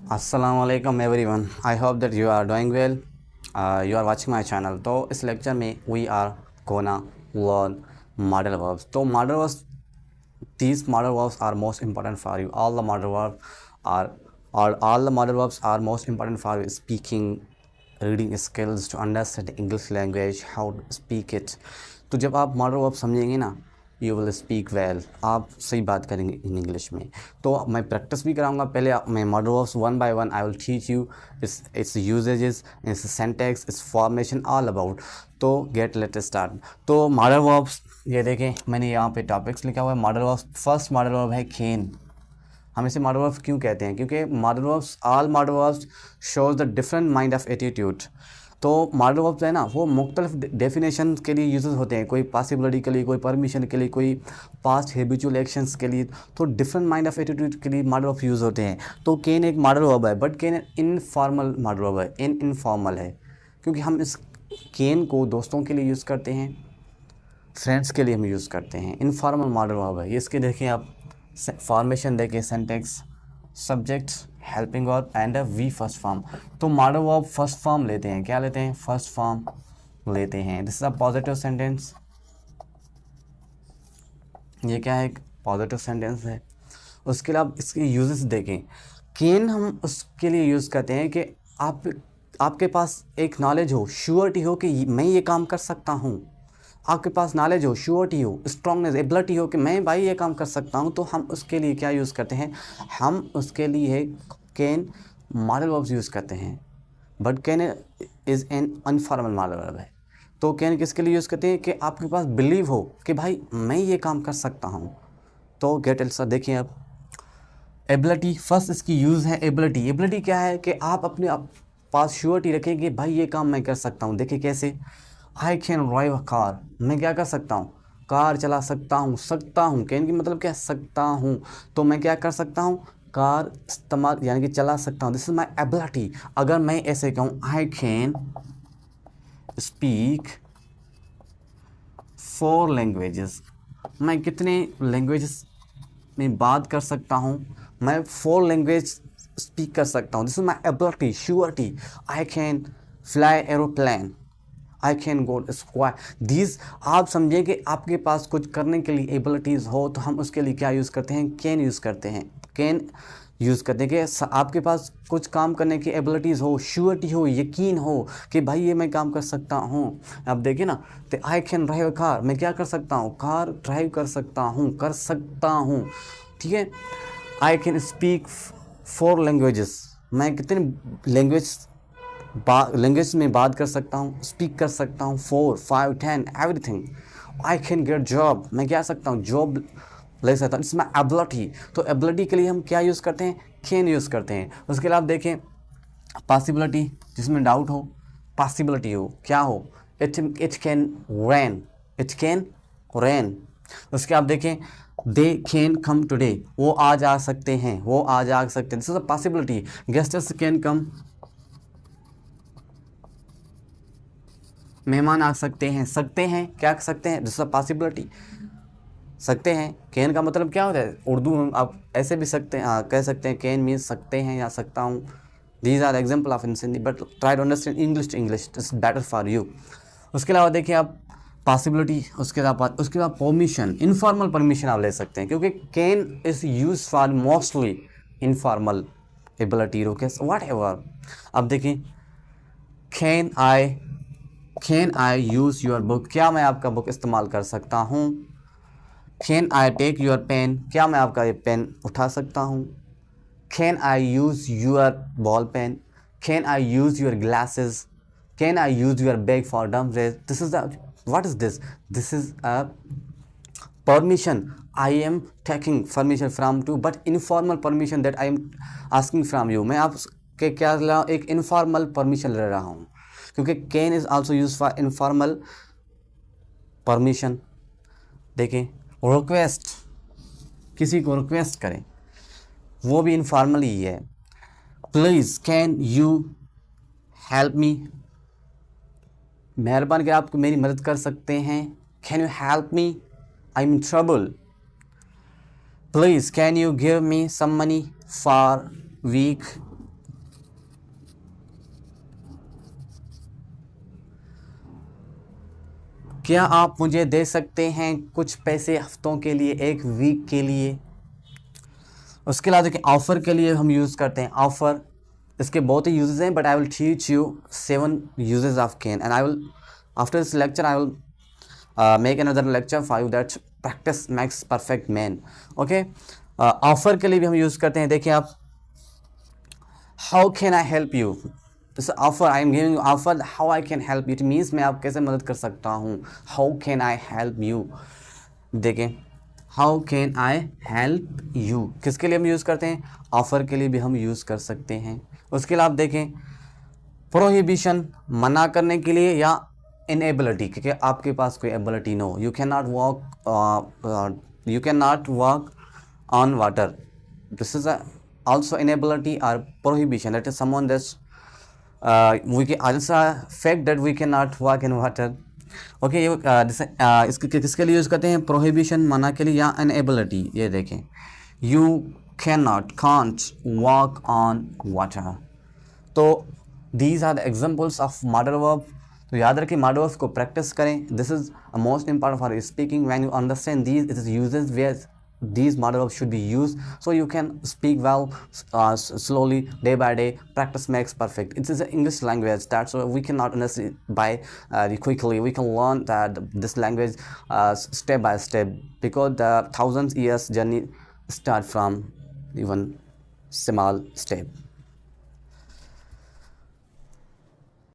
Assalamualaikum everyone. I hope that you are doing well. You are watching my channel. तो इस lecture में we are gonna learn modal verbs. तो modal verbs, these modal verbs are most important for you. All the modal verbs are all the modal verbs are most important for you. Speaking, reading skills, to understand English language, how to speak it. तो जब आप modal verb समझेंगे ना, you will speak well, आप सही बात करेंगे in English में। तो मैं प्रैक्टिस भी कराऊंगा। पहले मैं modal verbs one by one I will teach you its usages, its syntax, its formation, all about. तो गेट लेट स्टार्ट। तो मॉडल वर्ब्स, ये देखें मैंने यहाँ पे टॉपिक्स लिखा हुआ है। Modal verbs, first modal verb है कैन। हम इसे मॉडल वर्ब्स क्यों कहते हैं? क्योंकि modal verbs, all modal verbs shows the different mind of attitude. तो मॉडल वर्ब्स है ना, वो मुख्तलिफ डेफिनेशन के लिए यूज़ होते हैं। कोई पॉसिबिलिटी के लिए, कोई परमिशन के लिए, कोई पास्ट हैबिचुअल एक्शंस के लिए। तो डिफरेंट माइंड ऑफ एटीट्यूड के लिए मॉडल वर्ब्स यूज़ होते हैं। तो कैन एक मॉडल वर्ब है, but can informal model verb है, इनफॉर्मल है। क्योंकि हम इस कैन को दोस्तों के लिए यूज़ करते हैं, फ्रेंड्स के लिए हम यूज़ करते हैं। इनफॉर्मल मॉडल वर्ब है। इसके देखें आप फॉर्मेशन देखें, syntax, subject, helping verb and a V first form. तो मॉडल वर्ब फर्स्ट फॉर्म लेते हैं। क्या लेते हैं? फर्स्ट फॉर्म लेते हैं। This is a positive sentence. ये क्या है? एक पॉजिटिव सेंटेंस है। उसके अलावा इसके यूजेस देखें। कैन हम उसके लिए यूज़ करते हैं कि आपके पास एक नॉलेज हो, श्योरिटी हो कि मैं ये काम कर सकता हूँ। आपके पास नॉलेज हो, श्योरिटी हो, स्ट्रॉन्गनेस, एबिलिटी हो कि मैं भाई ये काम कर सकता हूँ। तो हम उसके लिए क्या यूज़ करते हैं? हम उसके लिए कैन मॉडल वर्ब्स यूज़ करते हैं। But can is an informal model verb है। तो कैन किसके लिए यूज़ करते हैं? कि आपके पास बिलीव हो कि भाई मैं ये काम कर सकता हूँ। तो गेट एल्सा देखिए आप। एबिलिटी, फर्स्ट इसकी यूज़ है एबिलिटी। एबिलिटी क्या है? कि आप अपने पास श्योरिटी रखें कि भाई ये काम मैं कर सकता हूँ। देखिए कैसे, I can drive a car. मैं क्या कर सकता हूँ? कार चला सकता हूँ। सकता हूँ, कैन की मतलब क्या? सकता हूँ। तो मैं क्या कर सकता हूँ? कार इस्तेमाल यानी कि चला सकता हूँ। This is my ability. अगर मैं ऐसे कहूँ, आई कैन स्पीक 4 लैंग्वेजेस, मैं कितने लैंग्वेजेस में बात कर सकता हूँ? मैं 4 लैंग्वेज स्पीक कर सकता हूँ। This is my ability, surety. I can fly aeroplane, I can go square. These आप समझें कि आपके पास कुछ करने के लिए एबिलिटीज़ हो, तो हम उसके लिए क्या यूज़ करते हैं? कैन यूज़ करते हैं। कैन यूज़ करते हैं कि आपके पास कुछ काम करने की एबिलिटीज़ हो, श्योरिटी हो, यकीन हो कि भाई ये मैं काम कर सकता हूँ। अब देखिए ना, तो I can drive a car, मैं क्या कर सकता हूँ? कार ड्राइव कर सकता हूँ, कर सकता हूँ। ठीक है। आई कैन स्पीक 4 लैंग्वेजेस, मैं कितने लैंग्वेज में बात कर सकता हूँ, स्पीक कर सकता हूँ। 4, 5, 10 everything. I can get job, मैं क्या सकता हूँ? जॉब ले सकता हूँ। इसमें एबिलिटी। तो एबिलिटी के लिए हम क्या यूज़ करते हैं? कैन यूज़ करते हैं। उसके अलावा देखें पॉसिबिलिटी, जिसमें डाउट हो, पॉसिबिलिटी हो, क्या हो? It can rain, it can rain. उसके आप देखें, दे कैन कम टुडे, वो आज आ सकते हैं, वो आज आ सकते हैं। This is a possibility. Guests can come, मेहमान आ सकते हैं। सकते हैं, क्या कर सकते हैं? This is a possibility. सकते हैं, कैन का मतलब क्या होता है? उर्दू में आप ऐसे भी सकते हैं, कह सकते हैं कैन मीन्स सकते हैं या सकता हूँ। These are example of in Hindi, but try to understand English to English, it's better for you. उसके अलावा देखिए आप पॉसिबिलिटी, उसके बाद परमिशन, इनफॉर्मल परमिशन आप ले सकते हैं, क्योंकि can is use for mostly informal ability requests whatever. अब देखिए, can I use your book, क्या मैं आपका बुक इस्तेमाल कर सकता हूँ? Can I take your pen, क्या मैं आपका ये पेन उठा सकता हूँ? Can I use your ball pen, can I use your glasses, can I use your bag for डम्बरेज। This is the what is this? This is a permission. I am taking permission from you, but informal permission that I am asking from you. मैं आपके क्या ले रहा हूँ? एक informal permission ले रहा हूँ, क्योंकि can is also use for informal permission. देखें, रिक्वेस्ट, किसी को रिक्वेस्ट करें, वो भी इनफॉर्मल ही है। Please can you help me, मेहरबान क्या आप मेरी मदद कर सकते हैं? Can you help me, I am in trouble. Please can you give me some money for week, क्या आप मुझे दे सकते हैं कुछ पैसे हफ्तों के लिए, एक वीक के लिए। उसके अलावा देखिए ऑफ़र के लिए हम यूज़ करते हैं ऑफ़र। इसके बहुत ही यूजेस हैं, but I will teach you 7 uses of can, and I will after this lecture I will make another lecture for you that practice makes perfect man. Okay, offer के लिए भी हम use करते हैं। देखिए आप, how can I help you, this offer, I am giving you offer, how I can help you, it means मैं आप कैसे मदद कर सकता हूँ। How can I help you, देखें how can I help you किसके लिए हम यूज़ करते हैं, ऑफ़र के लिए भी हम यूज़ कर सकते हैं। उसके अलावा देखें प्रोहिबिशन, मना करने के लिए, या इनएबिलिटी, क्योंकि आपके पास कोई ability no, you can not walk on water, this is also inability or prohibition, that is someone that's we can also fact that we cannot walk in water। Okay, ये इसके किसके लिए यूज़ करते हैं, प्रोहिबिशन, मना के लिए, या इनएबिलिटी। ये देखें, you can not, can't walk on water. तो these are the examples of modal verb. तो याद रखें, मॉडल वर्ब्स को प्रैक्टिस करें, this is most important for speaking. When you understand these, it is uses where these model verbs should be used, so you can speak well, slowly, day by day. Practice makes perfect. It is an English language, that's why we cannot understand by quickly. We can learn that this language step by step, because the thousands years journey start from even small step.